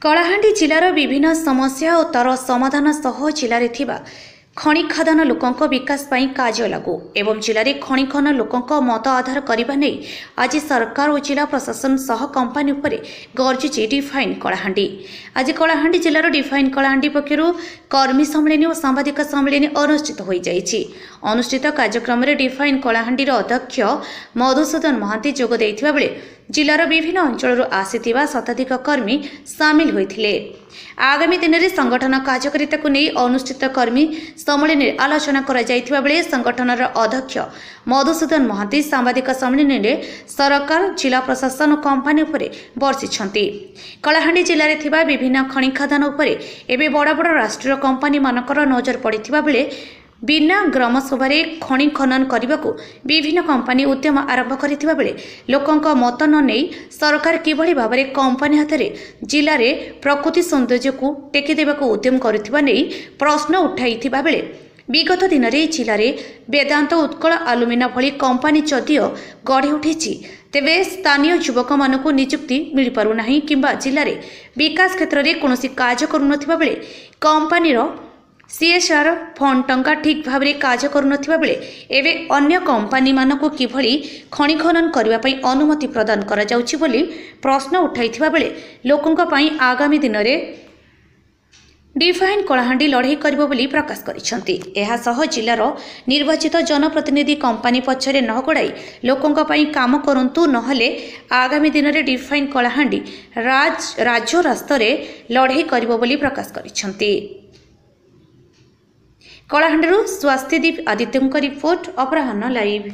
कलाहांडी जिलार विभिन्न समस्या और तर समाधान सह जिले में खनि खादान लोकों विकास पाई कार्य लागू एवं जिले में खनि खनन लोकों मत आधार करने आज सरकार और जिला प्रशासन सह कंपानी उपर गर्जुची डिफाइन कलाहांडी। आज कलाहांडी जिलार डिफाइन कलाहांडी पक्षर कर्मी सम्मेलन और सांबादिक सम्मेलन अनुष्ठित कार्यक्रम में डिफाइन कलाहांडीर अध्यक्ष मधुसूदन महांती जोग देइथिबा बेले जिलार विभिन्न अंचल आसीथिबा शताधिक कर्मी सामिल होइथिले। आगामी दिन में संगठन कार्यकारिता को नहीं अनुष्ठित कर्मी सम्मेलन में आलोचना करा जाइथिबा बेले संगठनर अध्यक्ष मधुसूदन महांती सांबादिक सम्मेलन में सरकार जिला प्रशासन और कंपानी उपरे बर्षिछंती। कलाहांडी जिले में थिबा विभिन्न खनि खादान उपरे एबे बड़ बड़ राष्ट्रीय कंपानी मानकर नजर पड़िथिबा बेले बिना ग्राम सभा खनि खनन करने को विभिन्न कंपानी उद्यम आरंभ करथिबा बेले लोकों मत न नहीं सरकार किभली भाव में कंपानी हाथ में जिले में प्रकृति सौंदर्य को टेकी देबाक उद्यम करुथिबा नहीं प्रश्न उठाइथिबा बेले विगत दिन में जिले में वेदांत उत्कल आलुमिना भली कंपानी जदिओ गढ़ी उठी तेबे स्थानीय युवक मानक निजुक्ति मिल पारुना किंबा जिले में विकास क्षेत्र में कौन कार्य करुनथिबा बेले कंपानीर सीएसआर फंड टंका ठीक भाव में कार्य करुनथिबा बेले एबे अन्य कंपानी मानक किभली खनि खनन करबा पई अनुमति प्रदान करा जाउछि बोली प्रश्न उठाइथिबा बेले लोकंक पई आगामी दिन में डिफाइन कलाहांडी लड़ाई करिबो बोली प्रकाश करिसंती। एहा सह जिलार निर्वाचित जनप्रतिनिधि कंपानी पछरे न गोड़ाई लोकंक पई काम करंतु नहले आगामी दिन में डिफाइन कलाहांडी राज्य रास्ता रे लड़ाई करिबो बोली प्रकाश करिसंती। कलाहांडी स्वास्थ्यदीप आदित्यंक रिपोर्ट अपराह्न लाइव।